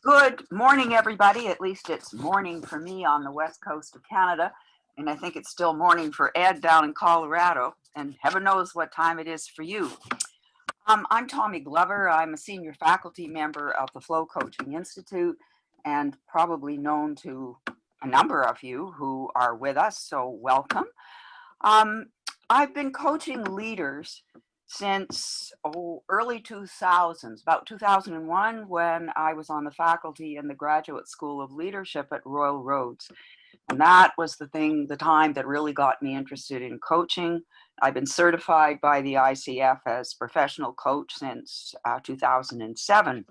Good morning, everybody. At least it's morning for me on the west coast of Canada. And I think it's still morning for Ed down in Colorado. And heaven knows what time it is for you. I'm Tommy Glover. I'm a senior faculty member of the Flow Coaching Institute and probably known to a number of you who are with us. So welcome. Um, I've been coaching leaders since early 2000s, about 2001, when I was on the faculty in the Graduate School of Leadership at Royal Roads. And that was the time that really got me interested in coaching. I've been certified by the ICF as professional coach since 2007.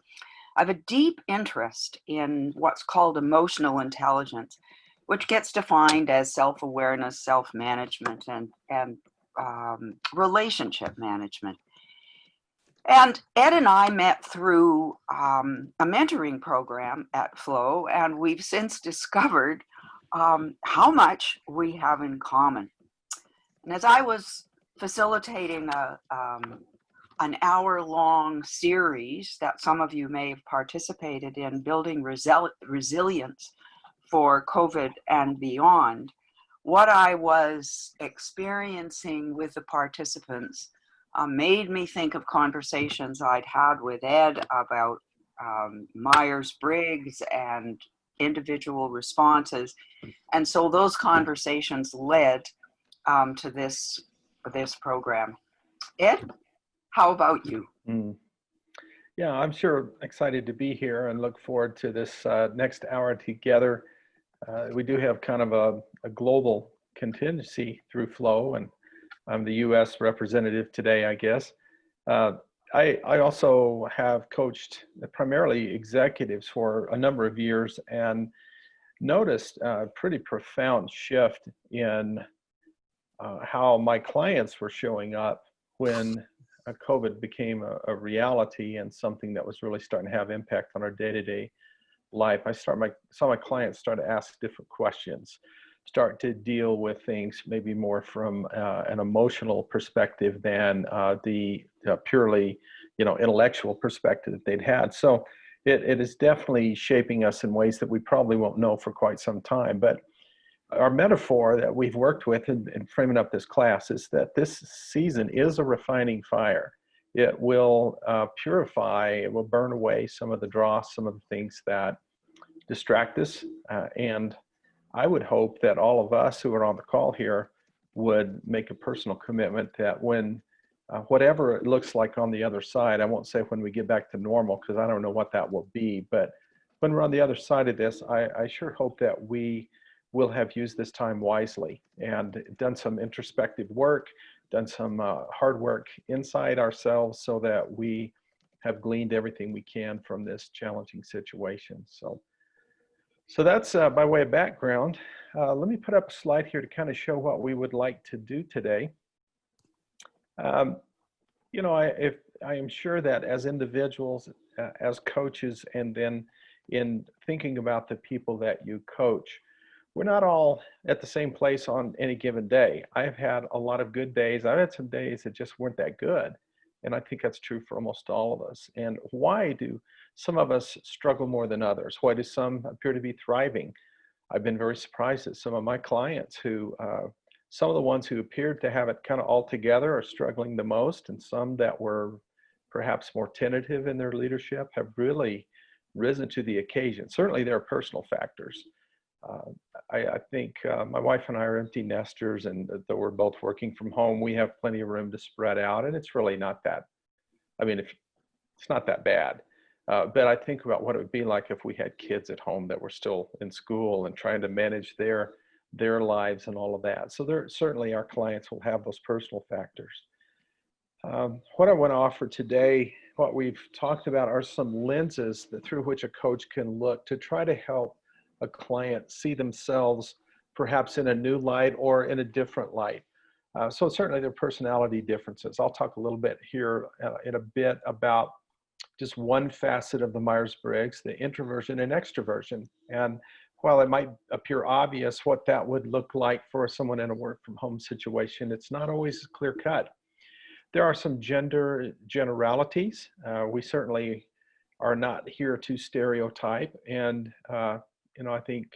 I have a deep interest in what's called emotional intelligence, which gets defined as self-awareness, self-management, and relationship management. And Ed and I met through a mentoring program at Flow, and we've since discovered how much we have in common. And as I was facilitating an hour-long series that some of you may have participated in, building resilience for COVID and beyond, what I was experiencing with the participants made me think of conversations I'd had with Ed about Myers-Briggs and individual responses. And so those conversations led to this program. Ed, how about you? Yeah, I'm sure excited to be here and look forward to this next hour together. We do have kind of a global contingency through Flow, and I'm the U.S. representative today, I guess. I also have coached primarily executives for a number of years and noticed a pretty profound shift in how my clients were showing up when COVID became a reality and something that was really starting to have impact on our day-to-day life. I saw my clients start to ask different questions, start to deal with things maybe more from an emotional perspective than the purely, intellectual perspective that they'd had. So it is definitely shaping us in ways that we probably won't know for quite some time. But our metaphor that we've worked with in framing up this class is that this season is a refining fire. It will purify, it will burn away some of the dross, some of the things that distract us. And I would hope that all of us who are on the call here would make a personal commitment that when, whatever it looks like on the other side, I won't say when we get back to normal, because I don't know what that will be, but when we're on the other side of this, I sure hope that we will have used this time wisely and done some introspective work, done some hard work inside ourselves so that we have gleaned everything we can from this challenging situation. So that's by way of background. Let me put up a slide here to kind of show what we would like to do today. I am sure that as individuals, as coaches, and then in thinking about the people that you coach, we're not all at the same place on any given day. I've had a lot of good days. I've had some days that just weren't that good. And I think that's true for almost all of us. And why do some of us struggle more than others? Why do some appear to be thriving? I've been very surprised at some of my clients who, some of the ones who appeared to have it kind of all together are struggling the most, and some that were perhaps more tentative in their leadership have really risen to the occasion. Certainly there are personal factors. I think my wife and I are empty nesters, and though we're both working from home, we have plenty of room to spread out, and it's really not that, it's not that bad. But I think about what it would be like if we had kids at home that were still in school and trying to manage their lives and all of that. So there certainly our clients will have those personal factors. What I want to offer today, what we've talked about, are some lenses through which a coach can look to try to help a client see themselves perhaps in a new light or in a different light. So certainly there are personality differences. I'll talk a little bit here in a bit about just one facet of the Myers-Briggs, the introversion and extroversion. And while it might appear obvious what that would look like for someone in a work from home situation, it's not always clear cut. There are some gender generalities. We certainly are not here to stereotype. And, I think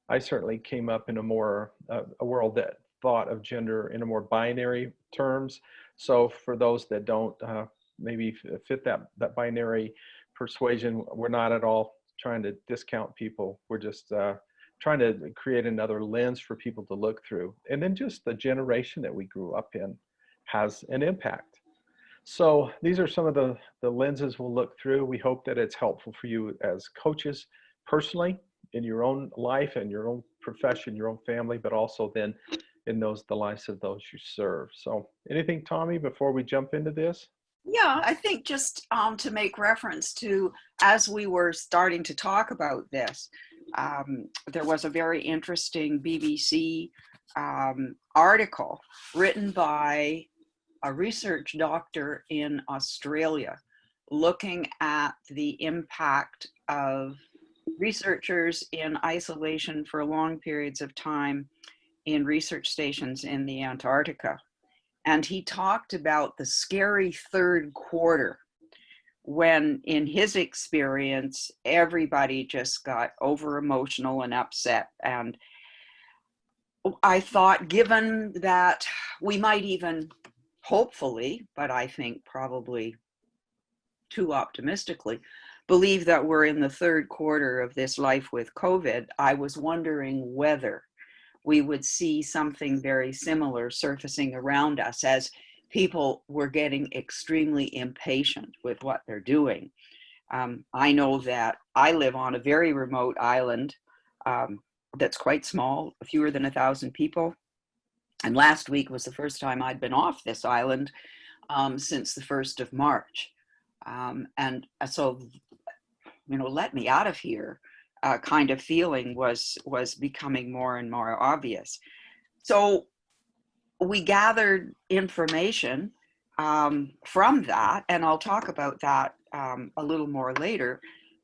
I certainly came up in a more, a world that thought of gender in a more binary terms. So for those that don't maybe fit that binary persuasion, we're not at all trying to discount people. We're just trying to create another lens for people to look through. And then just the generation that we grew up in has an impact. So these are some of the lenses we'll look through. We hope that it's helpful for you as coaches personally in your own life and your own profession, your own family, but also then in the lives of those you serve. So anything, Tommy, before we jump into this? Yeah, I think just to make reference to, as we were starting to talk about this, there was a very interesting BBC article written by a research doctor in Australia looking at the impact of researchers in isolation for long periods of time in research stations in the Antarctica. And he talked about the scary third quarter when, in his experience, everybody just got over emotional and upset. And I thought, given that we might even, hopefully, but I think probably too optimistically, believe that we're in the third quarter of this life with COVID, I was wondering whether we would see something very similar surfacing around us as people were getting extremely impatient with what they're doing. I know that I live on a very remote island that's quite small, fewer than 1,000 people. And last week was the first time I'd been off this island since the 1st of March. And so, let me out of here kind of feeling was becoming more and more obvious. So we gathered information from that, and I'll talk about that a little more later,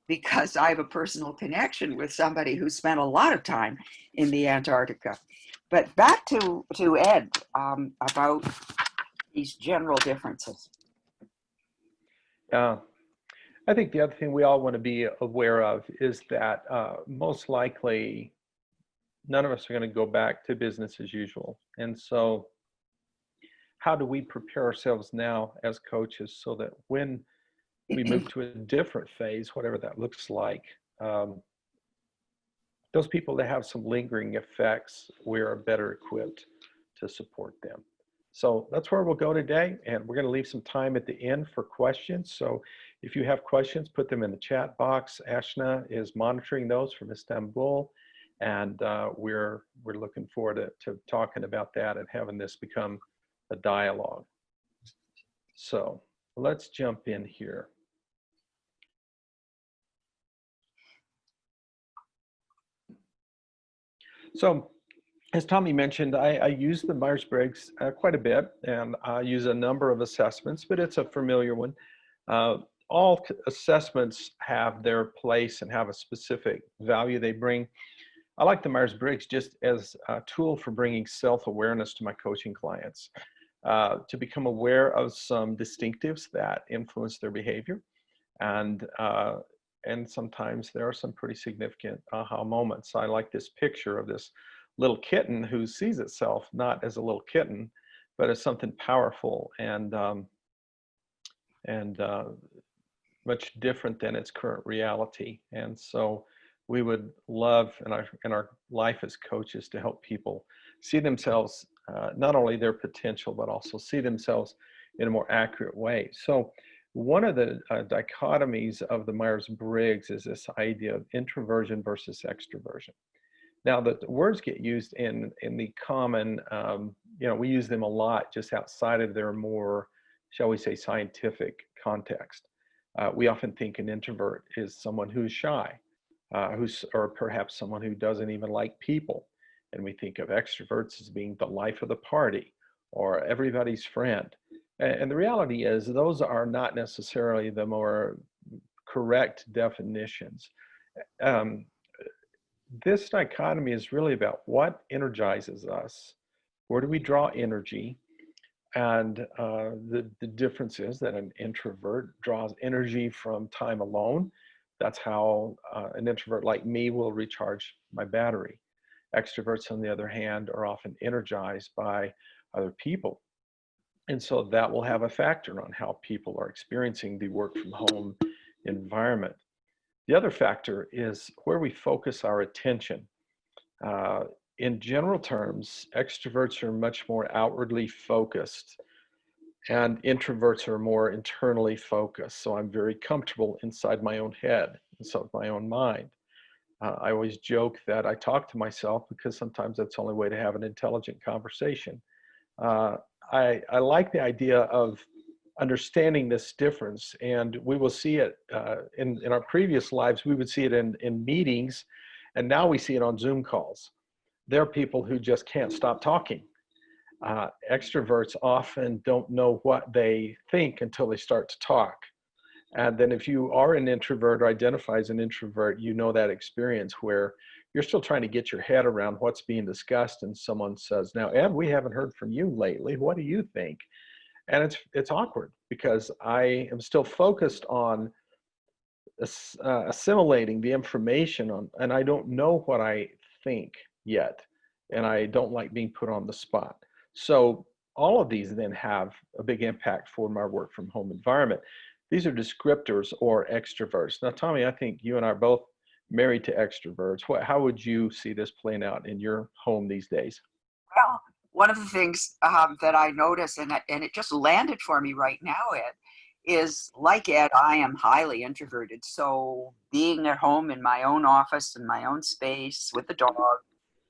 because I have a personal connection with somebody who spent a lot of time in the Antarctica. But back to Ed about these general differences. I think the other thing we all want to be aware of is that most likely none of us are going to go back to business as usual. And so how do we prepare ourselves now as coaches so that when we move to a different phase, whatever that looks like, those people that have some lingering effects, we're better equipped to support them. So that's where we'll go today, and we're going to leave some time at the end for questions. So if you have questions, put them in the chat box. Ashna is monitoring those from Istanbul, and we're looking forward to talking about that and having this become a dialogue. So let's jump in here. So as Tommy mentioned, I use the Myers-Briggs quite a bit, and I use a number of assessments, but it's a familiar one. All assessments have their place and have a specific value they bring. I like the Myers-Briggs just as a tool for bringing self-awareness to my coaching clients, to become aware of some distinctives that influence their behavior. And sometimes there are some pretty significant aha moments. I like this picture of this little kitten who sees itself not as a little kitten, but as something powerful and much different than its current reality. And so we would love in our life as coaches to help people see themselves, not only their potential, but also see themselves in a more accurate way. So one of the dichotomies of the Myers-Briggs is this idea of introversion versus extroversion. Now, the words get used in the common, we use them a lot just outside of their more, shall we say, scientific context. We often think an introvert is someone who's shy, or perhaps someone who doesn't even like people. And we think of extroverts as being the life of the party or everybody's friend. And the reality is those are not necessarily the more correct definitions. This dichotomy is really about what energizes us, where do we draw energy, And the difference is that an introvert draws energy from time alone. That's how an introvert like me will recharge my battery. Extroverts, on the other hand, are often energized by other people. And so that will have a factor on how people are experiencing the work from home environment. The other factor is where we focus our attention. Uh, in general terms, extroverts are much more outwardly focused and introverts are more internally focused. So I'm very comfortable inside my own head, inside my own mind. I always joke that I talk to myself because sometimes that's the only way to have an intelligent conversation. Uh, I like the idea of understanding this difference, and we will see it in our previous lives. We would see it in meetings, and now we see it on Zoom calls. There are people who just can't stop talking. Extroverts often don't know what they think until they start to talk. And then if you are an introvert or identify as an introvert, you know that experience where you're still trying to get your head around what's being discussed and someone says, now, Ed, we haven't heard from you lately. What do you think? And it's awkward because I am still focused on assimilating the information on, and I don't know what I think yet. And I don't like being put on the spot. So all of these then have a big impact for my work from home environment. These are descriptors or extroverts. Now, Tommy, I think you and I are both married to extroverts. How would you see this playing out in your home these days? Well, one of the things that I notice, and it just landed for me right now, Ed, is like Ed, I am highly introverted. So being at home in my own office, in my own space with the dog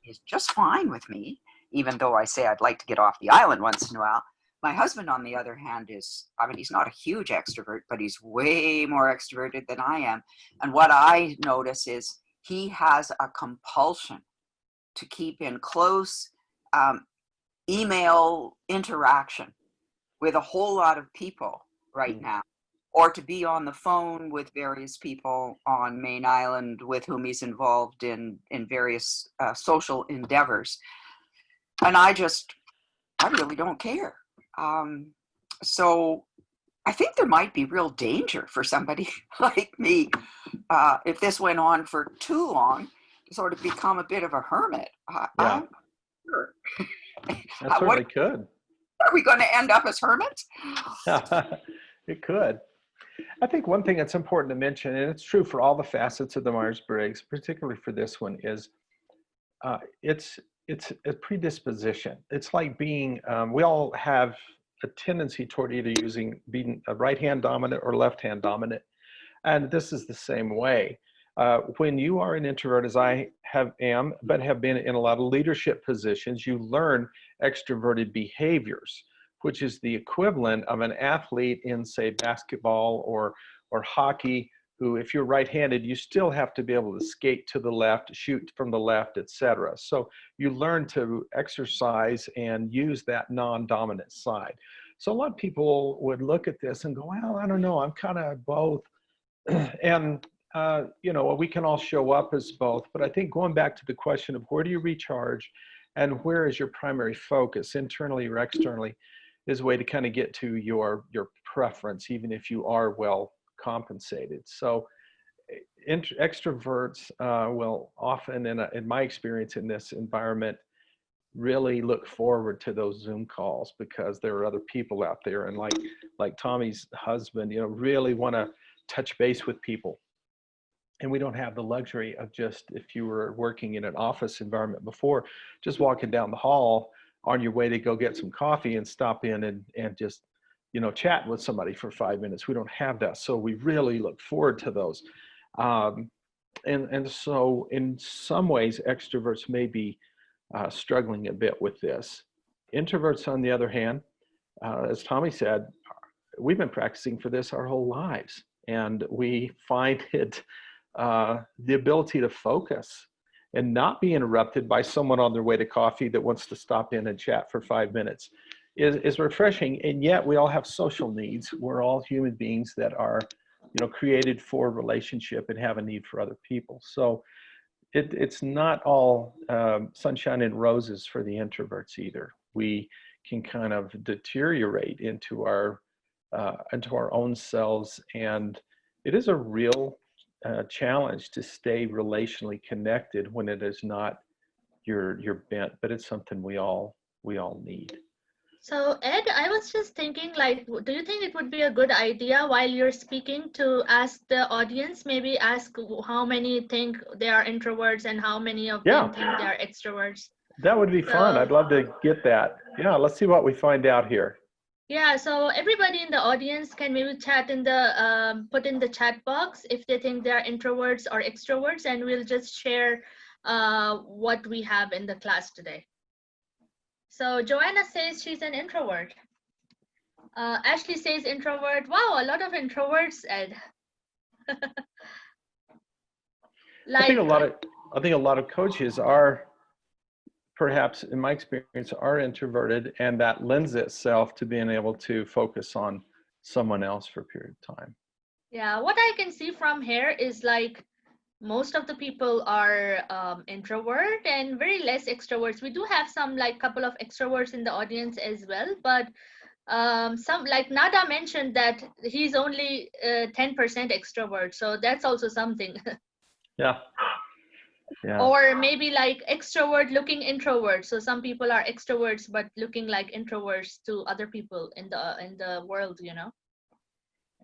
is just fine with me, even though I say I'd like to get off the island once in a while. My husband, on the other hand, I mean, he's not a huge extrovert, but he's way more extroverted than I am. And what I notice is he has a compulsion to keep in close email interaction with a whole lot of people right now, or to be on the phone with various people on Main Island with whom he's involved in various social endeavors. And I really don't care. So I think there might be real danger for somebody like me if this went on for too long to sort of become a bit of a hermit. Yeah, I'm sure. that certainly could. Are we going to end up as hermits? It could. I think one thing that's important to mention, and it's true for all the facets of the Myers-Briggs, particularly for this one, is it's a predisposition. It's like being, we all have a tendency toward either being a right-hand dominant or left-hand dominant. And this is the same way. When you are an introvert, as I am, but have been in a lot of leadership positions, you learn extroverted behaviors, which is the equivalent of an athlete in, say, basketball or hockey, who, if you're right-handed, you still have to be able to skate to the left, shoot from the left, etc. So you learn to exercise and use that non-dominant side. So a lot of people would look at this and go, well, I don't know, I'm kind of both. And you know, we can all show up as both, but I think going back to the question of where do you recharge and where is your primary focus, internally or externally, is a way to kind of get to your preference, even if you are well compensated. So extroverts will often, in my experience in this environment, really look forward to those Zoom calls because there are other people out there, and like Tommy's husband, you know, really want to touch base with people. And we don't have the luxury of just, if you were working in an office environment before, just walking down the hall on your way to go get some coffee and stop in and just, you know, chat with somebody for 5 minutes. We don't have that. So we really look forward to those. And so in some ways, extroverts may be struggling a bit with this. Introverts, on the other hand, as Tommy said, we've been practicing for this our whole lives. And we find it the ability to focus and not be interrupted by someone on their way to coffee that wants to stop in and chat for 5 minutes is refreshing. And yet we all have social needs. We're all human beings that are, you know, created for relationship and have a need for other people. So it's not all sunshine and roses for the introverts either. We can kind of deteriorate into our own selves. And it is a real challenge to stay relationally connected when it is not your bent, but it's something we all need. So Ed, I was just thinking, like, do you think it would be a good idea while you're speaking to ask the audience, maybe ask how many think they are introverts and how many of them think they are extroverts? That would be fun. I'd love to get that. Yeah, let's see what we find out here. Yeah, so everybody in the audience can maybe chat in the put in the chat box if they think they are introverts or extroverts, and we'll just share what we have in the class today. So Joanna says she's an introvert. Ashley says introvert. Wow, a lot of introverts, Ed. I think a lot of coaches are, perhaps in my experience, are introverted, and that lends itself to being able to focus on someone else for a period of time. Yeah, what I can see from here is like most of the people are introvert and very less extroverts. We do have some like couple of extroverts in the audience as well, but some, like Nada mentioned that he's only 10% extrovert, so that's also something. Yeah. Or maybe like extrovert looking introvert, so some people are extroverts but looking like introverts to other people in the world, you know.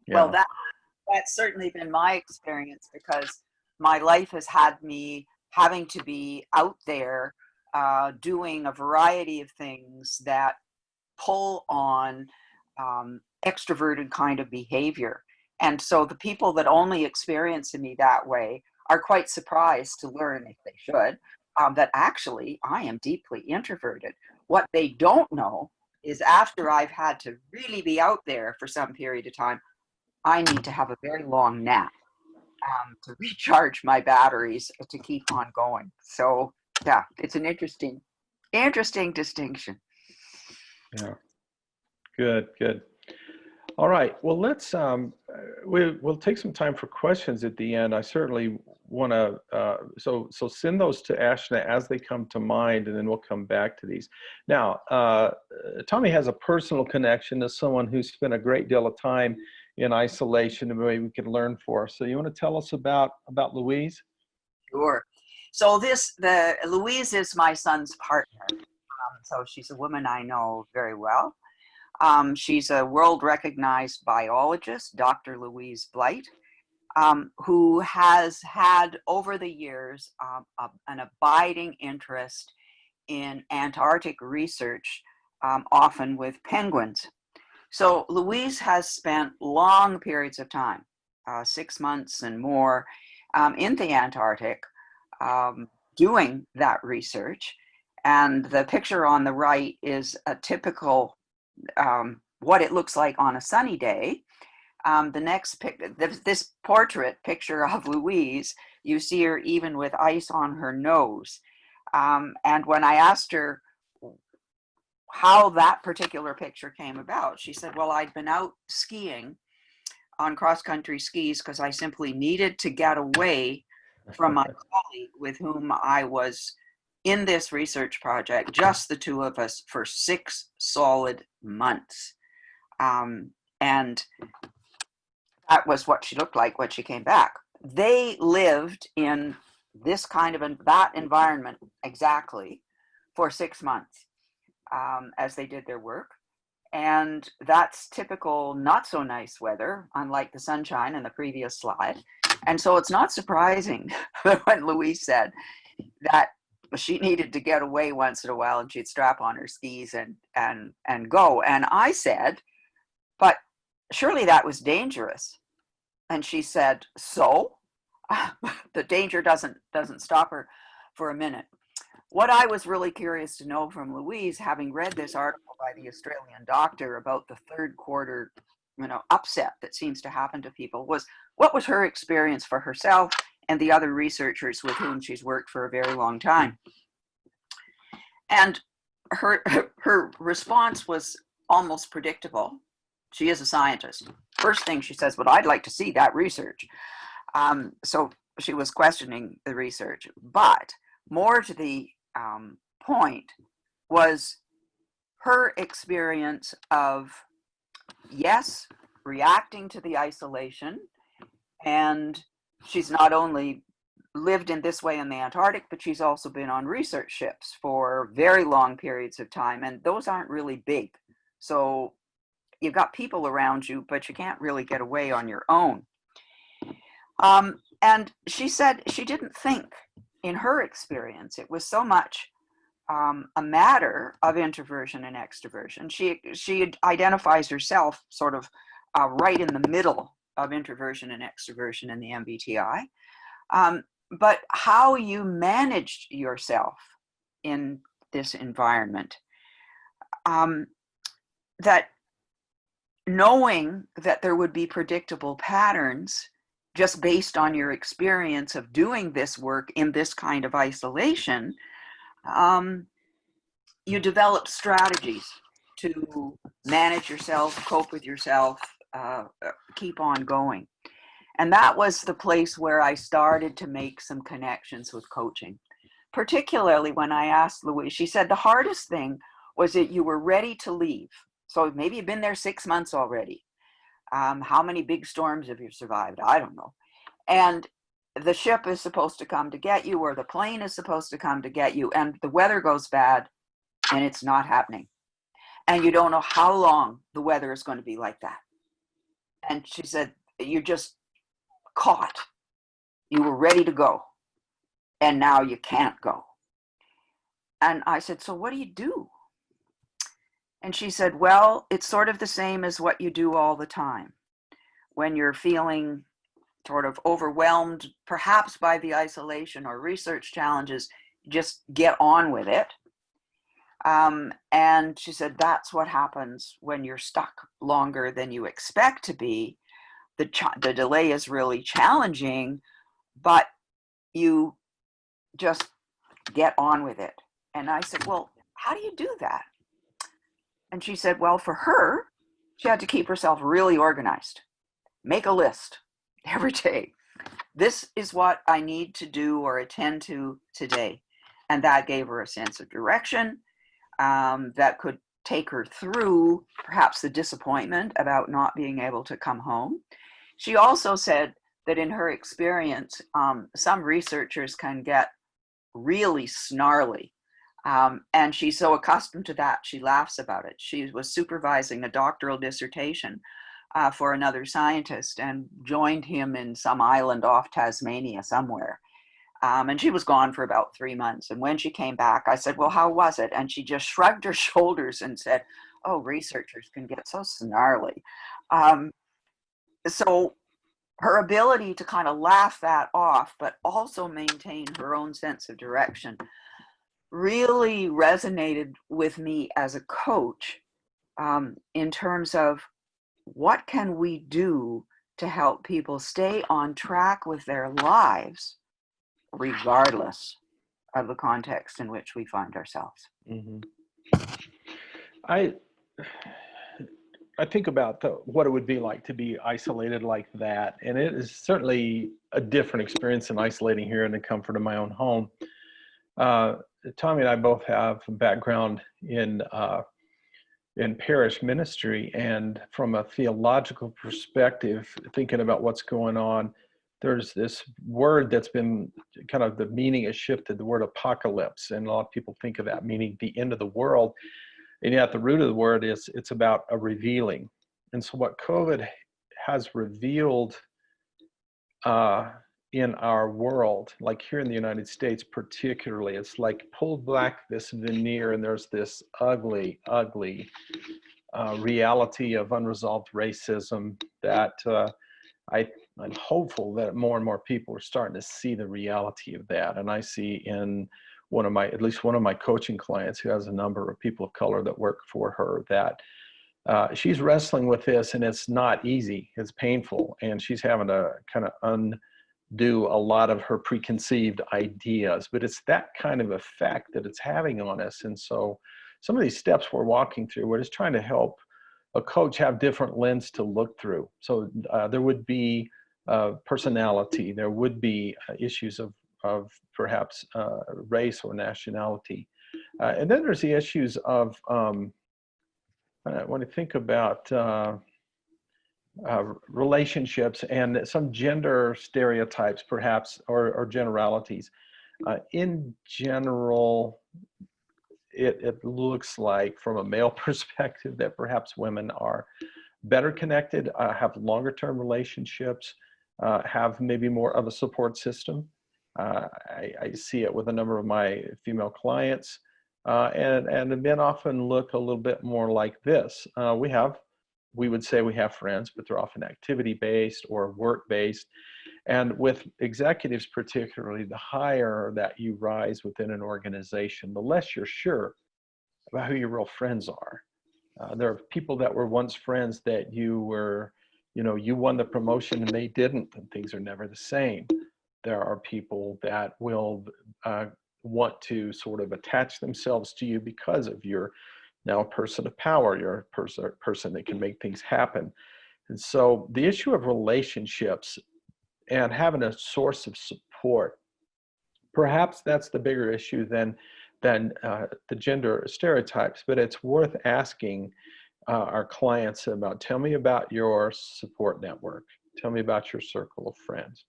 Well, that's certainly been my experience, because my life has had me having to be out there doing a variety of things that pull on extroverted kind of behavior. And so the people that only experience me that way are quite surprised to learn, if they should, that actually I am deeply introverted. What they don't know is after I've had to really be out there for some period of time, I need to have a very long nap to recharge my batteries to keep on going. So yeah, it's an interesting distinction. Yeah. Good. All right. Well, let's we'll take some time for questions at the end. I certainly want to so send those to Ashna as they come to mind, and then we'll come back to these. Now, Tommy has a personal connection to someone who spent a great deal of time in isolation, and maybe we can learn for. So you want to tell us about Louise? Sure. So Louise is my son's partner. So she's a woman I know very well. She's a world-recognized biologist, Dr. Louise Blight, who has had over the years an abiding interest in Antarctic research, often with penguins. So Louise has spent long periods of time, 6 months and more, in the Antarctic doing that research. And the picture on the right is a typical what it looks like on a sunny day. The next this portrait picture of Louise, you see her even with ice on her nose. And when I asked her how that particular picture came about, she said, well, I'd been out skiing on cross-country skis because I simply needed to get away from my colleague with whom I was in this research project, just the two of us, for 6 solid months. And that was what she looked like when she came back. They lived in this kind of that environment exactly for 6 months as they did their work. And that's typical not so nice weather, unlike the sunshine in the previous slide. And so it's not surprising when Louise said that she needed to get away once in a while and she'd strap on her skis and go. And I said, but surely that was dangerous. And she said, so? The danger doesn't stop her for a minute. What I was really curious to know from Louise, having read this article by the Australian doctor about the third quarter, upset that seems to happen to people, was what was her experience for herself and the other researchers with whom she's worked for a very long time. And her response was almost predictable. She is a scientist. First thing she says, but I'd like to see that research. So she was questioning the research, but more to the point was her experience of, yes, reacting to the isolation. And she's not only lived in this way in the Antarctic, but she's also been on research ships for very long periods of time. And those aren't really big. So you've got people around you, but you can't really get away on your own. And she said she didn't think, in her experience, it was so much a matter of introversion and extroversion. She identifies herself sort of right in the middle of introversion and extroversion in the MBTI. But how you managed yourself in this environment, that knowing that there would be predictable patterns just based on your experience of doing this work in this kind of isolation, you develop strategies to manage yourself, cope with yourself, keep on going. And that was the place where I started to make some connections with coaching, particularly when I asked Louise. She said the hardest thing was that you were ready to leave. So maybe you've been there 6 months already. How many big storms have you survived? I don't know. And the ship is supposed to come to get you, or the plane is supposed to come to get you, and the weather goes bad and it's not happening. And you don't know how long the weather is going to be like that. And she said, you're just caught. You were ready to go, and now you can't go. And I said, so what do you do? And she said, well, it's sort of the same as what you do all the time. When you're feeling sort of overwhelmed, perhaps by the isolation or research challenges, just get on with it. And she said, that's what happens when you're stuck longer than you expect to be. The delay is really challenging, but you just get on with it. And I said, well, how do you do that? And she said, well, for her, she had to keep herself really organized. Make a list every day. This is what I need to do or attend to today. And that gave her a sense of direction that could take her through perhaps the disappointment about not being able to come home. She also said that in her experience, some researchers can get really snarly. And she's so accustomed to that, she laughs about it. She was supervising a doctoral dissertation for another scientist and joined him in some island off Tasmania somewhere. And she was gone for about 3 months. And when she came back, I said, well, how was it? And she just shrugged her shoulders and said, oh, researchers can get so snarly. So her ability to kind of laugh that off, but also maintain her own sense of direction, really resonated with me as a coach in terms of what can we do to help people stay on track with their lives regardless of the context in which we find ourselves. Mm-hmm. I think about what it would be like to be isolated like that, and it is certainly a different experience than isolating here in the comfort of my own home. Tommy and I both have a background in parish ministry, and from a theological perspective, thinking about what's going on, there's this word that's been kind of, the meaning has shifted, the word apocalypse, and a lot of people think of that meaning the end of the world, and yet the root of the word is it's about a revealing. And so what COVID has revealed in our world, like here in the United States particularly, it's like pulled back this veneer, and there's this ugly, ugly reality of unresolved racism that I'm hopeful that more and more people are starting to see the reality of that. And I see in at least one of my coaching clients, who has a number of people of color that work for her, that she's wrestling with this, and it's not easy, it's painful, and she's having to kind of undo a lot of her preconceived ideas, but it's that kind of effect that it's having on us. And so some of these steps we're walking through, we're just trying to help a coach have different lens to look through. So there would be personality, there would be issues of perhaps race or nationality. And then there's the issues of when you think about relationships and some gender stereotypes, perhaps, or generalities, in general, it looks like, from a male perspective, that perhaps women are better connected, have longer term relationships, have maybe more of a support system. I see it with a number of my female clients, and the men often look a little bit more like this. We would say we have friends, but they're often activity-based or work-based. And with executives particularly, the higher that you rise within an organization, the less you're sure about who your real friends are. There are people that were once friends that you won the promotion and they didn't, and things are never the same. There are people that will want to sort of attach themselves to you because of your now a person of power, you're a person that can make things happen. And so the issue of relationships and having a source of support, perhaps that's the bigger issue than the gender stereotypes, but it's worth asking our clients about, tell me about your support network. Tell me about your circle of friends.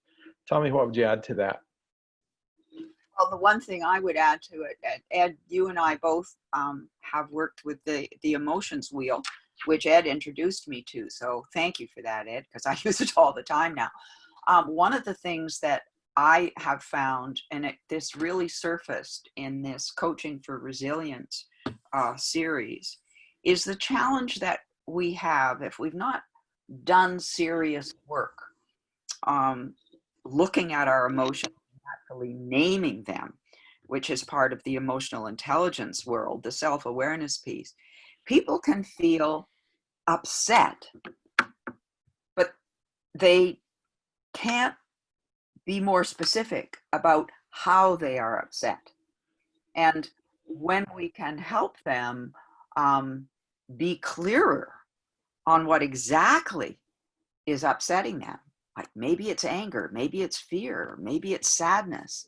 Tell me, what would you add to that? Well, the one thing I would add to it, Ed, you and I both have worked with the emotions wheel, which Ed introduced me to. So thank you for that, Ed, because I use it all the time now. One of the things that I have found, and this really surfaced in this Coaching for Resilience series, is the challenge that we have if we've not done serious work looking at our emotions, actually naming them, which is part of the emotional intelligence world, the self-awareness piece. People can feel upset, but they can't be more specific about how they are upset. And when we can help them be clearer on what exactly is upsetting them, like maybe it's anger, maybe it's fear, maybe it's sadness,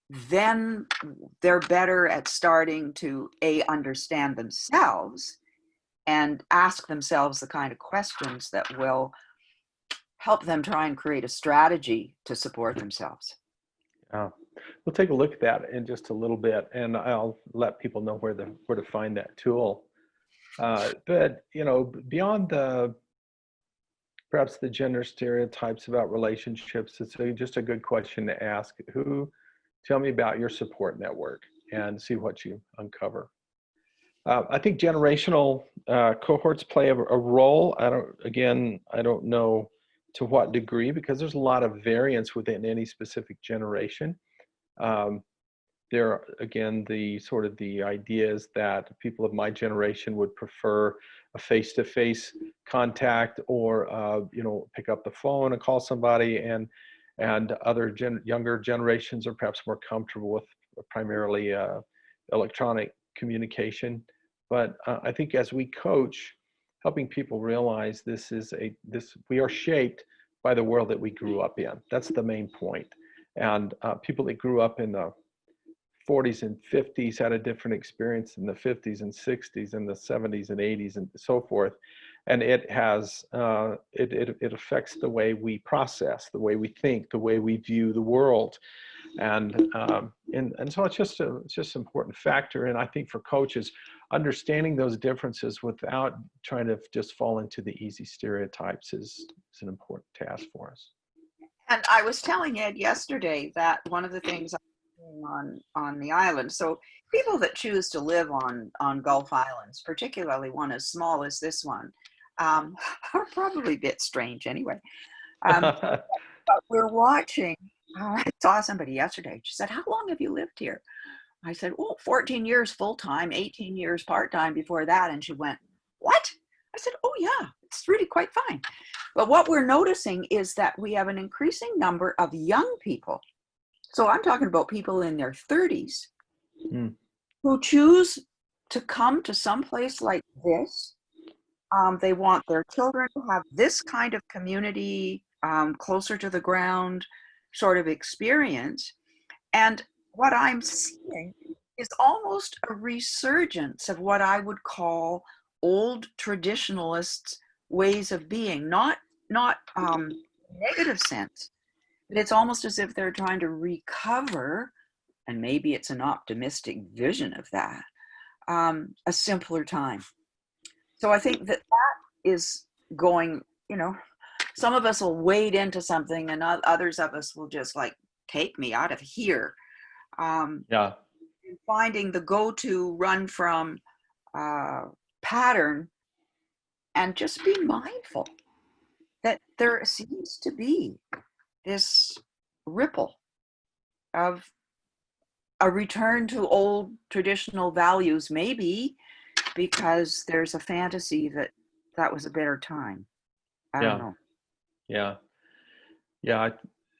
then they're better at starting to understand themselves and ask themselves the kind of questions that will help them try and create a strategy to support themselves. We'll take a look at that in just a little bit, and I'll let people know where to find that tool. But beyond perhaps the gender stereotypes about relationships, it's just a good question to ask. Tell me about your support network and see what you uncover. I think generational cohorts play a role. I don't know to what degree, because there's a lot of variance within any specific generation. There are, again, the ideas that people of my generation would prefer a face-to-face contact, or pick up the phone and call somebody, and other younger generations are perhaps more comfortable with primarily electronic communication. But I think as we coach, helping people realize we are shaped by the world that we grew up in. That's the main point. And people that grew up in the 40s and 50s had a different experience in the 50s and 60s and the 70s and 80s and so forth. And it has, it affects the way we process, the way we think, the way we view the world. And so it's just an important factor. And I think for coaches, understanding those differences without trying to just fall into the easy stereotypes is an important task for us. And I was telling Ed yesterday that one of the things on the island, so people that choose to live on Gulf Islands, particularly one as small as this one, are probably a bit strange anyway. But we're watching. I saw somebody yesterday. She said, "How long have you lived here?" I said, "Oh, 14 years full-time, 18 years part-time before that." And she went, "What?" I said, "Oh yeah, it's really quite fine." But what we're noticing is that we have an increasing number of young people. So I'm talking about people in their 30s who choose to come to some place like this. They want their children to have this kind of community, closer to the ground sort of experience. And what I'm seeing is almost a resurgence of what I would call old traditionalists' ways of being, not negative sense, but it's almost as if they're trying to recover, and maybe it's an optimistic vision of that, a simpler time. So I think that is going, some of us will wade into something and others of us will just like, take me out of here. Yeah. Finding the go-to run from pattern and just be mindful that there seems to be this ripple of a return to old traditional values, maybe because there's a fantasy that that was a better time. I don't know. Yeah. Yeah.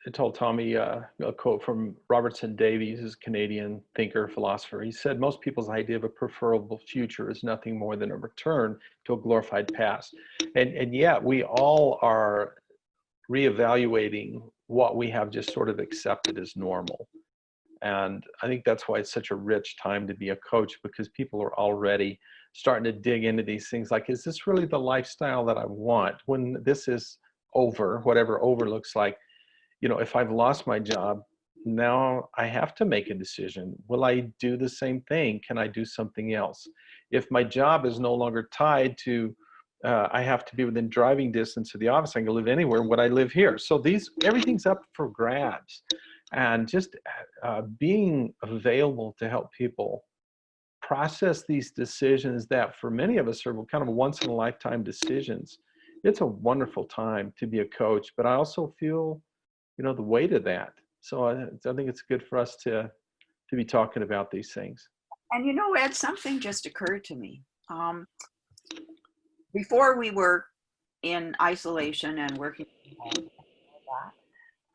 I told Tommy a quote from Robertson Davies, who's a Canadian thinker, philosopher. He said, most people's idea of a preferable future is nothing more than a return to a glorified past. And yet we all are reevaluating what we have just sort of accepted as normal. And I think that's why it's such a rich time to be a coach, because people are already starting to dig into these things like, is this really the lifestyle that I want when this is over, whatever over looks like? If I've lost my job, now I have to make a decision. Will I do the same thing? Can I do something else? If my job is no longer tied to, I have to be within driving distance of the office, I can live anywhere, would I live here? So everything's up for grabs. And just being available to help people process these decisions that for many of us are kind of once in a lifetime decisions. It's a wonderful time to be a coach, but I also feel the weight of that. So I think it's good for us to be talking about these things. And Ed, something just occurred to me. Before we were in isolation and working from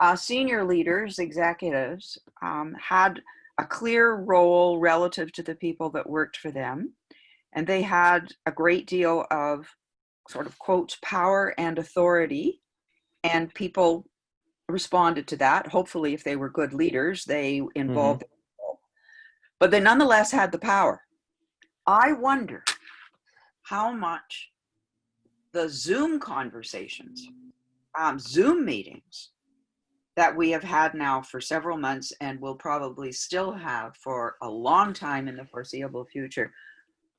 home, senior leaders, executives, had a clear role relative to the people that worked for them. And they had a great deal of sort of, quote, power and authority, and people responded to that. Hopefully, if they were good leaders, they involved people. But they nonetheless had the power. I wonder how much the Zoom conversations, Zoom meetings that we have had now for several months and will probably still have for a long time in the foreseeable future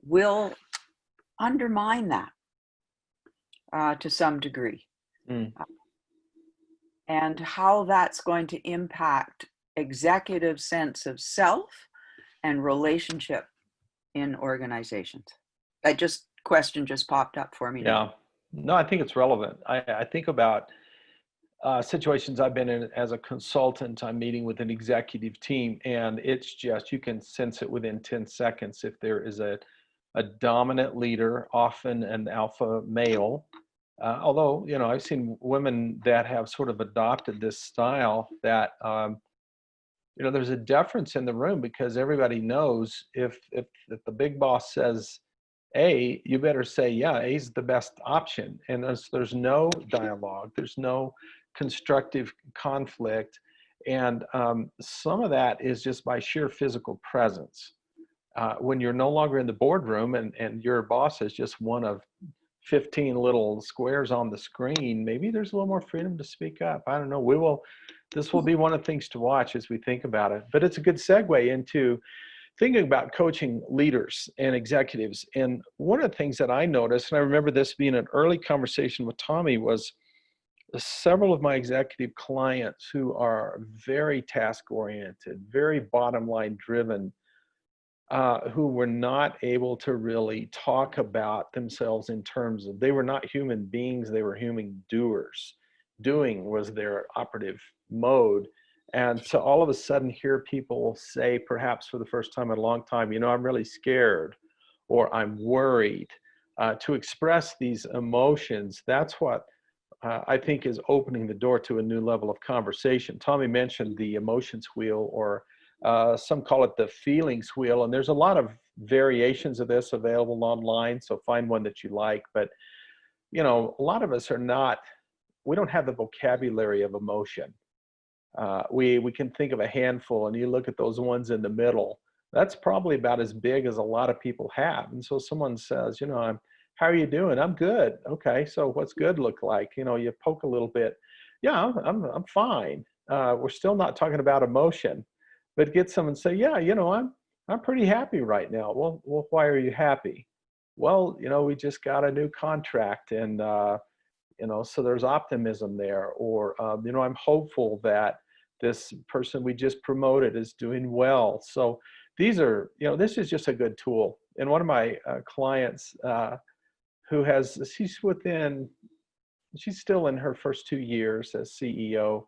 will undermine that to some degree. And how that's going to impact executive sense of self and relationship in organizations. That question just popped up for me. Yeah, no, I think it's relevant. I think about situations I've been in as a consultant. I'm meeting with an executive team, and it's just, you can sense it within 10 seconds if there is a dominant leader, often an alpha male. Although, I've seen women that have sort of adopted this style that, there's a deference in the room because everybody knows if the big boss says A, you better say, yeah, A's the best option. And there's no dialogue, there's no constructive conflict. And some of that is just by sheer physical presence. When you're no longer in the boardroom and your boss is just one of 15 little squares on the screen, maybe there's a little more freedom to speak up. I don't know. This will be one of the things to watch as we think about it. But it's a good segue into thinking about coaching leaders and executives. And one of the things that I noticed, and I remember this being an early conversation with Tommy, was several of my executive clients who are very task-oriented, very bottom-line driven, who were not able to really talk about themselves in terms of, they were not human beings, they were human doers. Doing was their operative mode. And to all of a sudden hear people say, perhaps for the first time in a long time, I'm really scared, or I'm worried, to express these emotions, that's what I think is opening the door to a new level of conversation. Tommy mentioned the emotions wheel, or some call it the feelings wheel, and there's a lot of variations of this available online, so find one that you like. But a lot of us we don't have the vocabulary of emotion. We can think of a handful, and you look at those ones in the middle, that's probably about as big as a lot of people have. And so someone says, how are you doing? I'm good. Okay, so what's good look like? You know, you poke a little bit. Yeah, I'm fine. We're still not talking about emotion, but get someone to say, yeah, you know, I'm pretty happy right now. Well, why are you happy? Well, you know, we just got a new contract, and you know, so there's optimism there. Or you know, I'm hopeful that this person we just promoted is doing well. So these are, you know, this is just a good tool. And one of my clients who has, she's still in her first 2 years as CEO.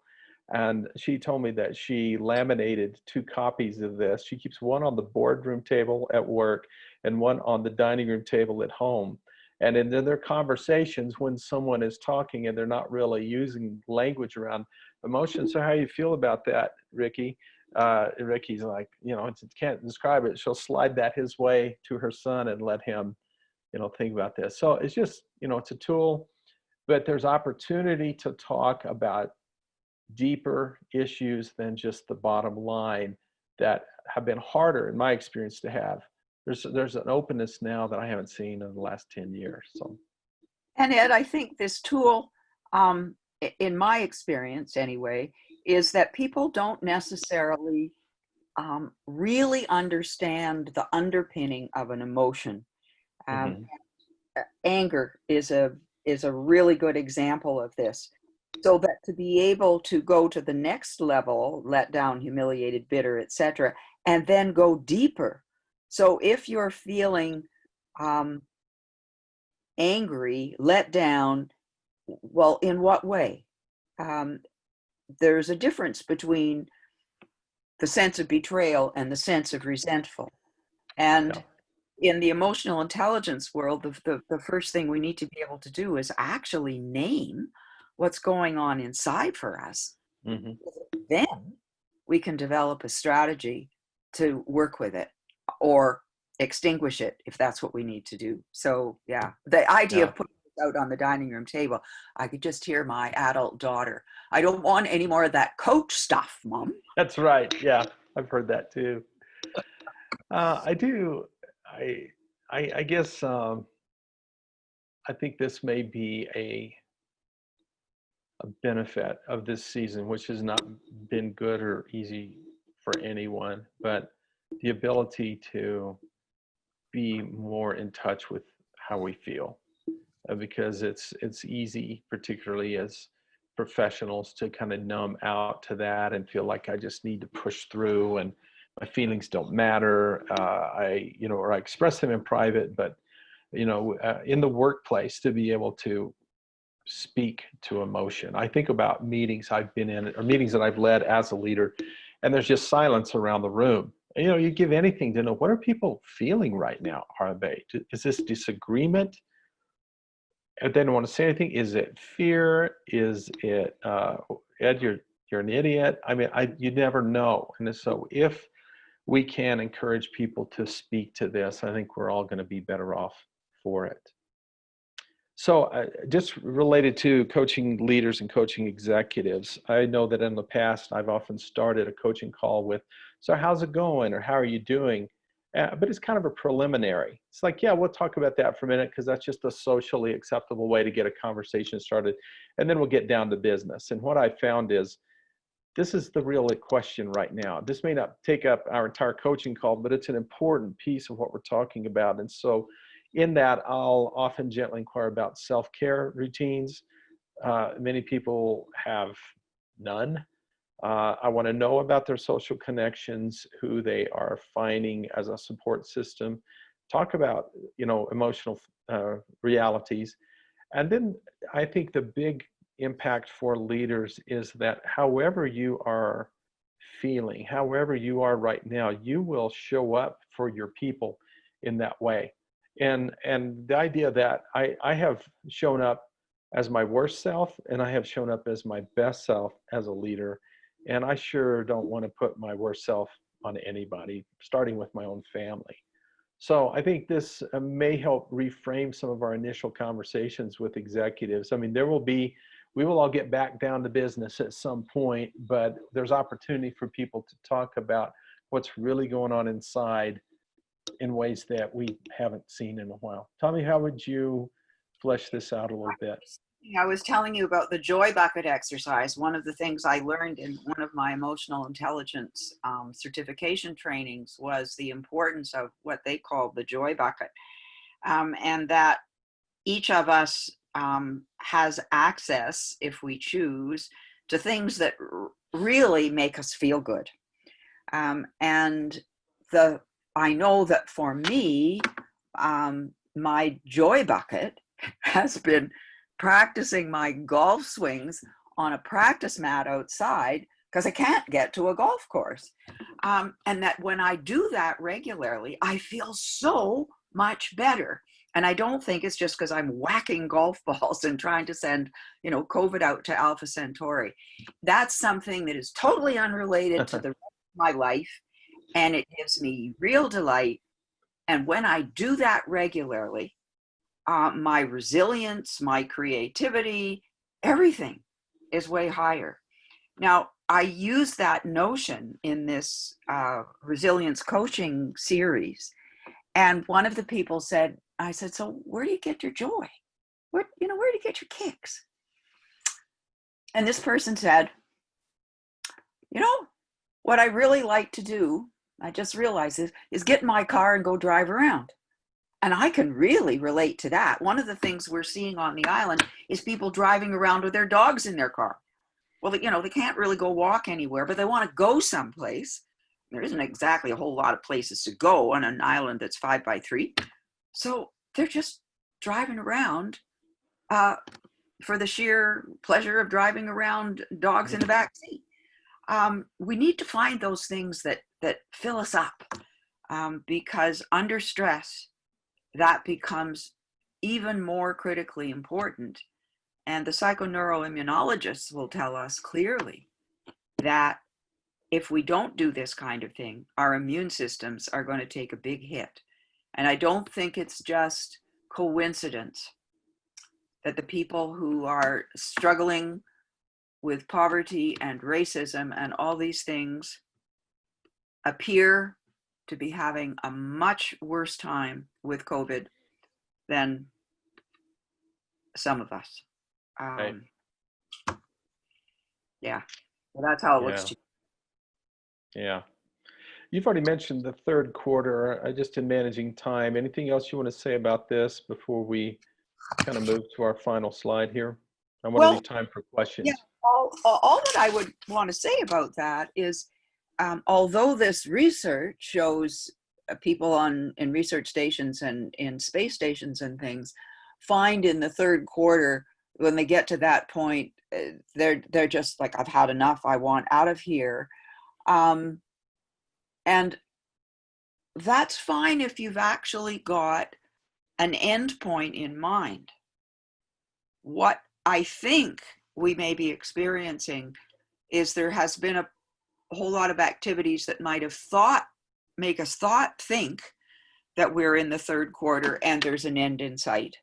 And she told me that she laminated 2 copies of this. She keeps one on the boardroom table at work and one on the dining room table at home. And in their conversations, when someone is talking and they're not really using language around emotion, so how you feel about that, Ricky? Ricky's like, you know, can't describe it. She'll slide that his way to her son and let him, you know, think about this. So it's just, you know, it's a tool, but there's opportunity to talk about deeper issues than just the bottom line that have been harder in my experience to have. There's an openness now that I haven't seen in the last 10 years. So, And Ed, I think this tool, in my experience anyway, is that people don't necessarily really understand the underpinning of an emotion. mhm. Anger is a really good example of this. So that to be able to go to the next level, let down, humiliated, bitter, etc., and then go deeper. So if you're feeling angry, let down, well, in what way? There's a difference between the sense of betrayal and the sense of resentful. And Yeah. in the emotional intelligence world, the first thing we need to be able to do is actually name what's going on inside for us. Mhm. Then we can develop a strategy to work with it or extinguish it if that's what we need to do. So yeah, the idea Yeah. of putting it out on the dining room table, I could just hear my adult daughter, I don't want any more of that coach stuff, Mom. That's right. Yeah, I've heard that too. I do. I guess I think this may be a benefit of this season, which has not been good or easy for anyone, but the ability to be more in touch with how we feel, because it's easy, particularly as professionals, to kind of numb out to that and feel like I just need to push through and my feelings don't matter. Or I express them in private, but in the workplace, to be able to speak to emotion. I think about meetings I've been in or meetings that I've led as a leader, and there's just silence around the room. And, you give anything to know, what are people feeling right now? Is this disagreement? And they don't want to say anything. Is it fear? Is it, Ed, you're an idiot? I mean, you never know. And so if we can encourage people to speak to this, I think we're all going to be better off for it. So just related to coaching leaders and coaching executives, I know that in the past, I've often started a coaching call with, so how's it going? Or how are you doing? But it's kind of a preliminary. It's like, yeah, we'll talk about that for a minute, because that's just a socially acceptable way to get a conversation started. And then we'll get down to business. And what I found is, this is the real question right now. This may not take up our entire coaching call, but it's an important piece of what we're talking about. And so in that, I'll often gently inquire about self-care routines. Many people have none. I want to know about their social connections, who they are finding as a support system. Talk about, emotional realities. And then I think the big impact for leaders is that however you are feeling, however you are right now, you will show up for your people in that way. And the idea that I have shown up as my worst self, and I have shown up as my best self as a leader. And I sure don't want to put my worst self on anybody, starting with my own family. So I think this may help reframe some of our initial conversations with executives. I mean, we will all get back down to business at some point, but there's opportunity for people to talk about what's really going on inside, in ways that we haven't seen in a while. Tommy, how would you flesh this out a little bit? I was telling you about the joy bucket exercise. One of the things I learned in one of my emotional intelligence certification trainings was the importance of what they call the joy bucket, and that each of us has access, if we choose, to things that really make us feel good. And I know that for me, my joy bucket has been practicing my golf swings on a practice mat outside because I can't get to a golf course. And that when I do that regularly, I feel so much better. And I don't think it's just because I'm whacking golf balls and trying to send, COVID out to Alpha Centauri. That's something that is totally unrelated to the rest of my life. And it gives me real delight. And when I do that regularly, my resilience, my creativity, everything is way higher. Now, I use that notion in this resilience coaching series. And one of the people said, I said, so where do you get your joy? Where do you get your kicks? And this person said, what I really like to do, I just realized is get in my car and go drive around. And I can really relate to that. One of the things we're seeing on the island is people driving around with their dogs in their car. Well, they can't really go walk anywhere, but they want to go someplace. There isn't exactly a whole lot of places to go on an island that's 5x3. So they're just driving around for the sheer pleasure of driving around, dogs in the back seat. We need to find those things that fill us up because under stress, that becomes even more critically important. And the psychoneuroimmunologists will tell us clearly that if we don't do this kind of thing, our immune systems are going to take a big hit. And I don't think it's just coincidence that the people who are struggling with poverty and racism and all these things appear to be having a much worse time with COVID than some of us. Right. Yeah, well, that's how it looks to you. Yeah. You've already mentioned the third quarter, just in managing time. Anything else you want to say about this before we kind of move to our final slide here? I want to leave time for questions. Yeah, all that I would want to say about that is, although this research shows people in research stations and in space stations and things find in the third quarter, when they get to that point, they're just like, I've had enough, I want out of here. And that's fine if you've actually got an end point in mind. What I think we may be experiencing is there has been a whole lot of activities that might have make us think that we're in the third quarter and there's an end in sight.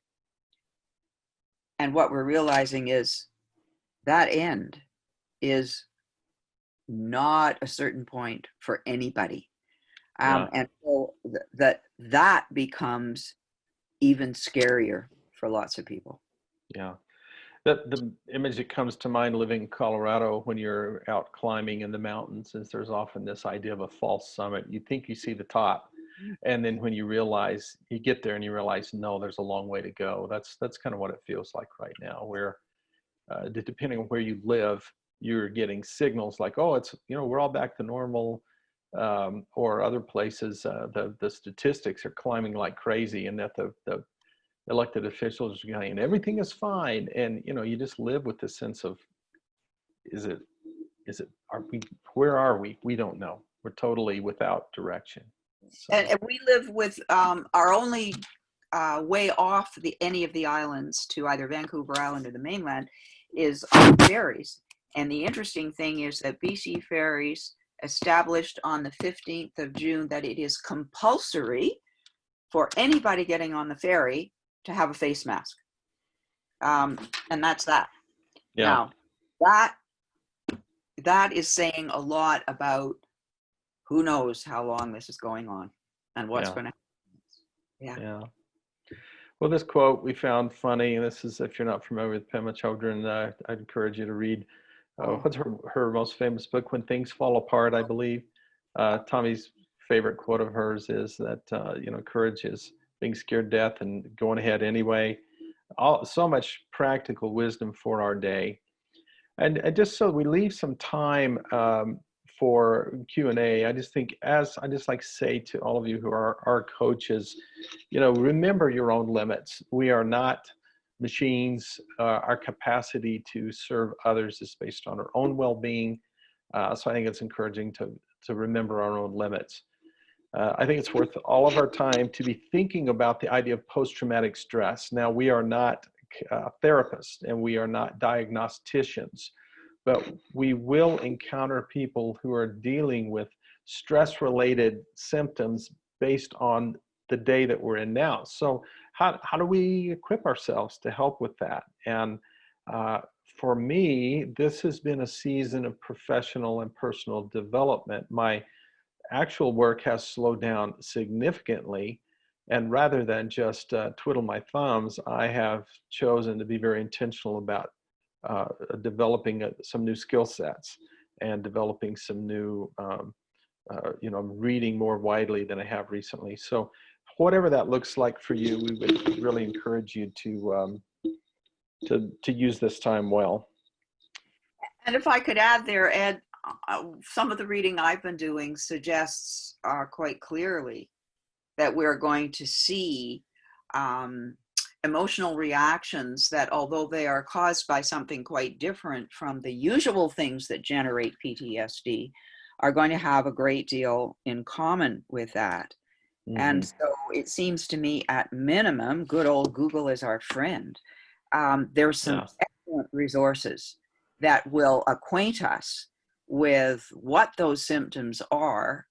And what we're realizing is that end is not a certain point for anybody. And so that becomes even scarier for lots of people. Yeah. The image that comes to mind living in Colorado when you're out climbing in the mountains is there's often this idea of a false summit. You think you see the top, and then when you realize, you get there and you realize, no, there's a long way to go. That's kind of what it feels like right now, where depending on where you live, you're getting signals like, oh, it's, we're all back to normal, or other places, the statistics are climbing like crazy, and that the elected officials are going, and everything is fine. And, you just live with this sense of, where are we? We don't know. We're totally without direction. So. And we live with our only way off any of the islands to either Vancouver Island or the mainland is on ferries. And the interesting thing is that BC Ferries established on the 15th of June that it is compulsory for anybody getting on the ferry to have a face mask. And that's that. Yeah. Now, that is saying a lot about who knows how long this is going on. and what's Yeah. going to happen. Yeah. Well, this quote we found funny. This is, if you're not familiar with Pema Chodron, I'd encourage you to read what's her most famous book, When Things Fall Apart, I believe. Tommy's favorite quote of hers is that, courage is being scared to death and going ahead anyway. So much practical wisdom for our day. And just so we leave some time for Q&A, I just like to say to all of you who are our coaches, remember your own limits. We are not machines. Our capacity to serve others is based on our own well-being. So I think it's encouraging to remember our own limits. I think it's worth all of our time to be thinking about the idea of post-traumatic stress. Now, we are not therapists and we are not diagnosticians, but we will encounter people who are dealing with stress-related symptoms based on the day that we're in now. So how do we equip ourselves to help with that? And for me, this has been a season of professional and personal development. My actual work has slowed down significantly. And rather than just twiddle my thumbs, I have chosen to be very intentional about developing some new skill sets and developing some new, reading more widely than I have recently. So whatever that looks like for you, we would really encourage you to use this time well. And if I could add there, Ed, some of the reading I've been doing suggests quite clearly that we're going to see emotional reactions that, although they are caused by something quite different from the usual things that generate PTSD, are going to have a great deal in common with that. Mm-hmm. And so it seems to me, at minimum, good old Google is our friend. There's some excellent resources that will acquaint us with what those symptoms are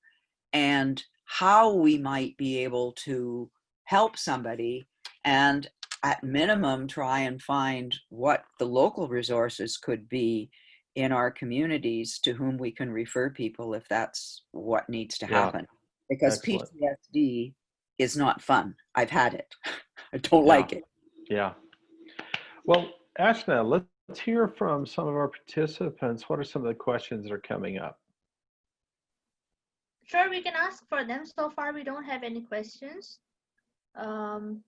and how we might be able to help somebody, and at minimum try and find what the local resources could be in our communities to whom we can refer people if that's what needs to happen. Because excellent. PTSD is not fun. I've had it. I don't like it. Yeah. Well, Ashna, let's hear from some of our participants. What are some of the questions that are coming up? Sure, we can ask for them. So far, we don't have any questions. Oh,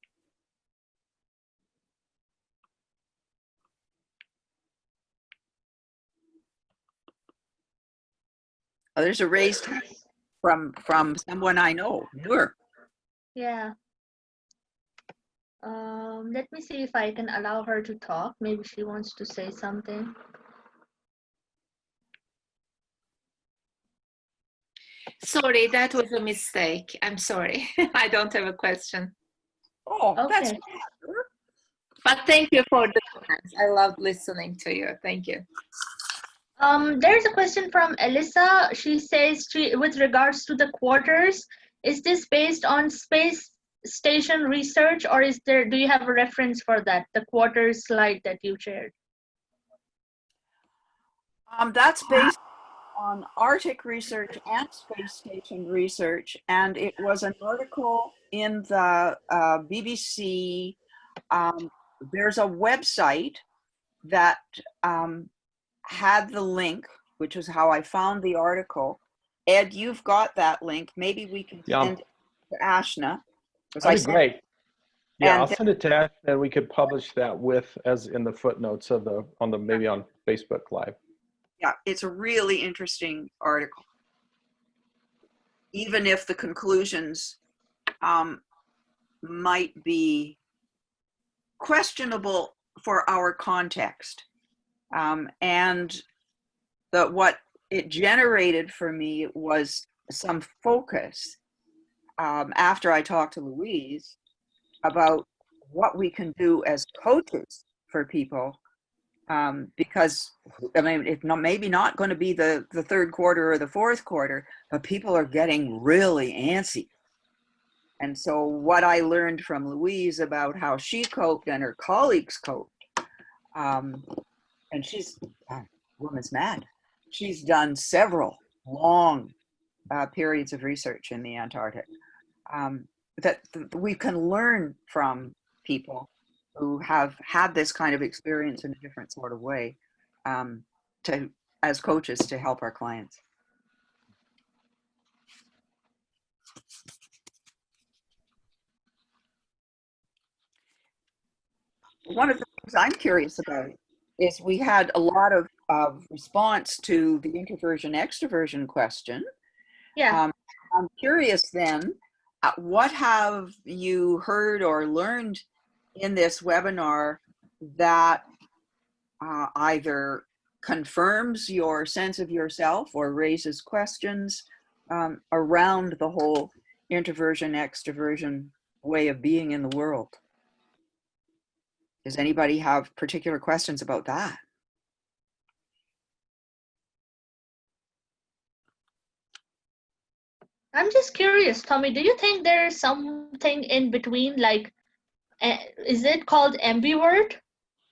there's a raised hand from someone I know. Sure. Yeah. Let me see if I can allow her to talk. Maybe she wants to say something. Sorry, that was a mistake. I'm sorry. I don't have a question. Oh, okay. That's good. But thank you for the comments. I loved listening to you. Thank you. There's a question from Alyssa. She says, with regards to the quarters, is this based on space station research, or do you have a reference for that, the quarters slide that you shared? That's based on Arctic research and space station research, and it was an article in the BBC. There's a website that had the link, which is how I found the article. Ed, you've got that link. Maybe we can send it to Ashna. That'd be great. Yeah, I'll send it to Ashna, and we could publish that as in the footnotes of maybe on Facebook Live. Yeah, it's a really interesting article. Even if the conclusions might be questionable for our context. And what it generated for me was some focus after I talked to Louise about what we can do as coaches for people. Because I mean, it's maybe not going to be the third quarter or the fourth quarter, but people are getting really antsy. And so what I learned from Louise about how she coped and her colleagues coped, and she's, woman's mad. She's done several long periods of research in the Antarctic. we can learn from people who have had this kind of experience in a different sort of way, to, as coaches, to help our clients. One of the things I'm curious about is we had a lot of response to the introversion extroversion question. Yeah. I'm curious then, what have you heard or learned in this webinar that either confirms your sense of yourself or raises questions around the whole introversion extroversion way of being in the world? Does anybody have particular questions about that? I'm just curious, Tommy, do you think there's something in between, like, is it called ambivert?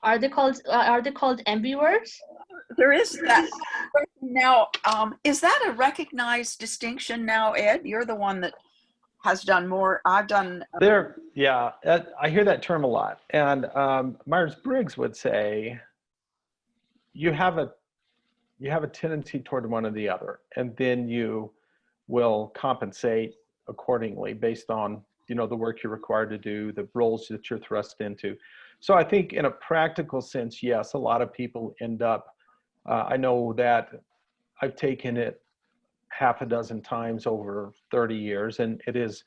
Are they called ambiverts? There is that. Now, is that a recognized distinction now, Ed? You're the one that has done more. I've done. There, yeah, I hear that term a lot. And Myers-Briggs would say you have a tendency toward one or the other, and then you will compensate accordingly based on, you know, the work you're required to do, the roles that you're thrust into. So I think in a practical sense, yes, a lot of people end up, I know that I've taken it half a dozen times over 30 years, and it is,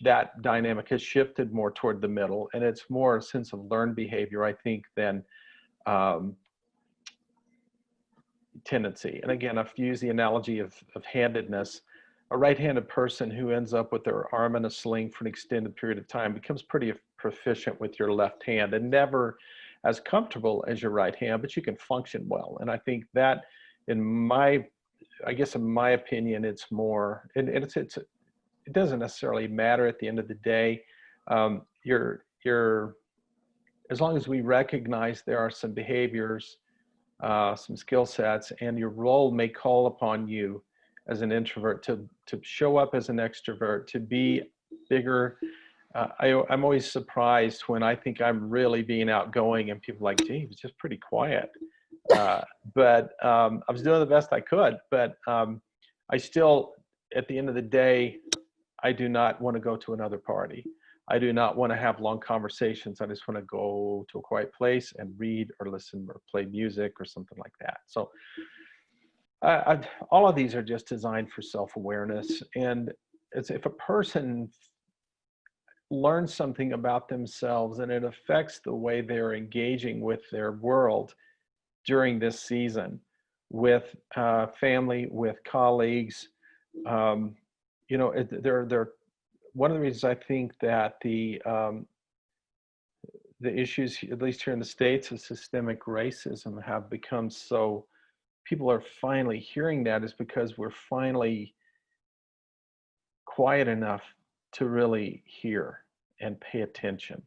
that dynamic has shifted more toward the middle, and it's more a sense of learned behavior, I think, than tendency. And again, I've used the analogy of handedness. A right-handed person who ends up with their arm in a sling for an extended period of time becomes pretty proficient with your left hand, and never as comfortable as your right hand, but you can function well. And I think that, I guess in my opinion, it's more, and it doesn't necessarily matter at the end of the day. As long as we recognize there are some behaviors, some skill sets, and your role may call upon you as an introvert to show up as an extrovert, to be bigger. I'm always surprised when I think I'm really being outgoing and people are like, gee, he was just pretty quiet. But I was doing the best I could, but I still, at the end of the day, I do not want to go to another party. I do not want to have long conversations. I just want to go to a quiet place and read or listen or play music or something like that. So all of these are just designed for self-awareness. And if a person learns something about themselves and it affects the way they're engaging with their world during this season, with family, with colleagues, you know, they're one of the reasons I think that the issues, at least here in the States, of systemic racism have become so, people are finally hearing that, is because we're finally quiet enough to really hear and pay attention.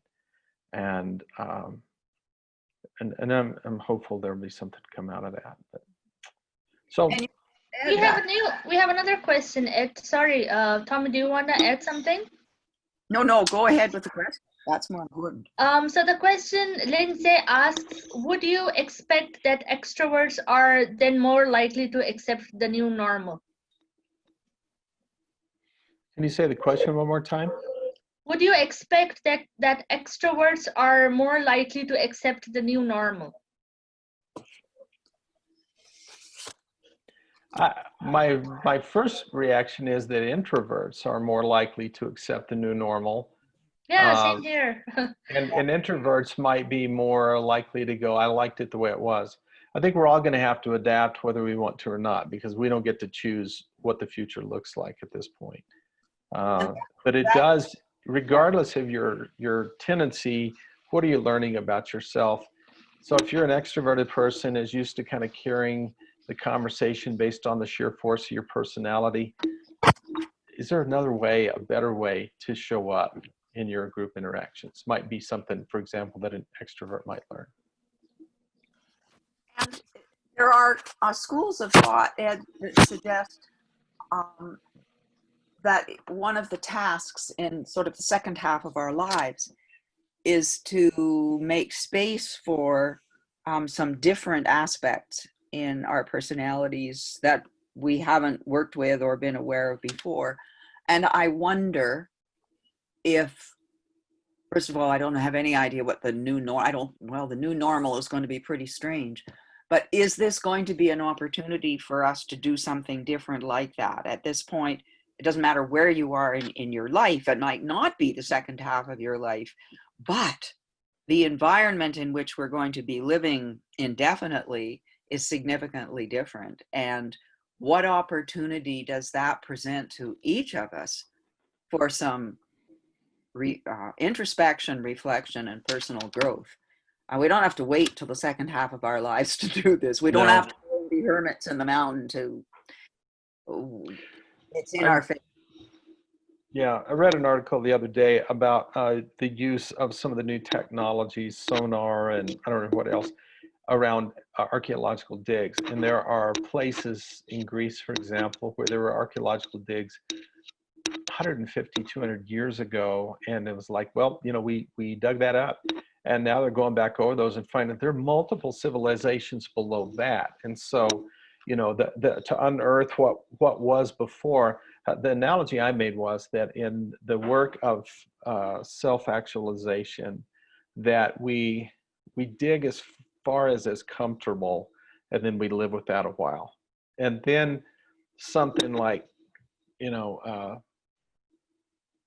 And I'm hopeful there'll be something to come out of that. But, so we have another question, Ed. Sorry, Tommy, do you want to add something? No, go ahead with the question. That's more important. So the question, Lindsay asks, would you expect that extroverts are then more likely to accept the new normal? Can you say the question one more time? Would you expect that extroverts are more likely to accept the new normal? My first reaction is that introverts are more likely to accept the new normal. Yeah, same here. and introverts might be more likely to go, I liked it the way it was. I think we're all going to have to adapt whether we want to or not, because we don't get to choose what the future looks like at this point. But it does, regardless of your tendency, what are you learning about yourself? So if you're an extroverted person is used to kind of carrying the conversation based on the sheer force of your personality, is there another way, a better way to show up in your group interactions? Might be something, for example, that an extrovert might learn. And there are schools of thought, Ed, that suggest that one of the tasks in sort of the second half of our lives is to make space for some different aspects in our personalities that we haven't worked with or been aware of before. And I wonder if, first of all, I don't have any idea what the new the new normal is going to be pretty strange. But is this going to be an opportunity for us to do something different like that? At this point, it doesn't matter where you are in your life. It might not be the second half of your life, but the environment in which we're going to be living indefinitely is significantly different. And what opportunity does that present to each of us for some introspection, reflection, and personal growth? We don't have to wait till the second half of our lives to do this. We don't have to be hermits in the mountain to, it's in our face. Yeah, I read an article the other day about the use of some of the new technologies, sonar, and I don't know what else, around archaeological digs. And there are places in Greece, for example, where there were archaeological digs 150, 200 years ago. And it was like, well, you know, we dug that up. And now they're going back over those and finding there are multiple civilizations below that. And so, you know, to unearth what was before, the analogy I made was that in the work of self-actualization, that we dig as far as is comfortable, and then we live with that a while. And then something like, you know,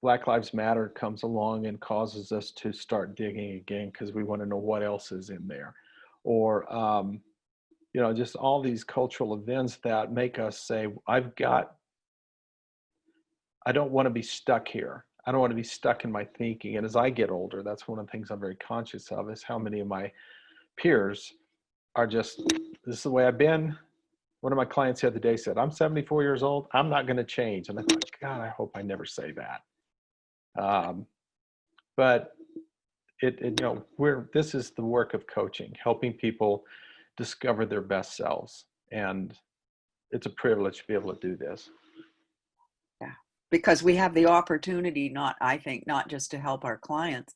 Black Lives Matter comes along and causes us to start digging again because we want to know what else is in there. Or, you know, just all these cultural events that make us say, I don't want to be stuck here. I don't want to be stuck in my thinking. And as I get older, that's one of the things I'm very conscious of, is how many of my peers are just, this is the way I've been. One of my clients the other day said, I'm 74 years old. I'm not going to change. And I thought, God, I hope I never say that. But you know, this is the work of coaching, helping people discover their best selves. And it's a privilege to be able to do this. Yeah, because we have the opportunity, not just to help our clients,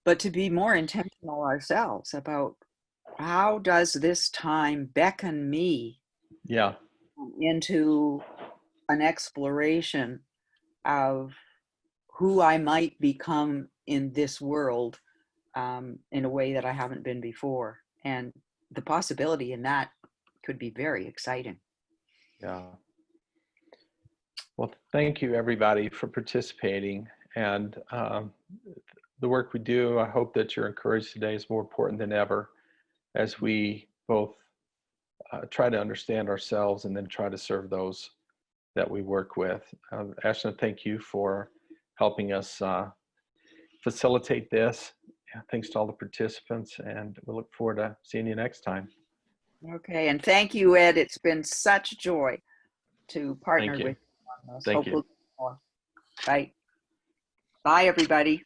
but to be more intentional ourselves about how does this time beckon me into an exploration of who I might become in this world in a way that I haven't been before. And the possibility in that could be very exciting. Yeah. Well, thank you everybody for participating. And the work we do, I hope that you're encouraged today, is more important than ever as we both try to understand ourselves and then try to serve those that we work with. Ashna, thank you for helping us facilitate this. Thanks to all the participants, and we look forward to seeing you next time. Okay, and thank you, Ed. It's been such joy to partner with you on this. Thank you. More. Right. Bye, everybody.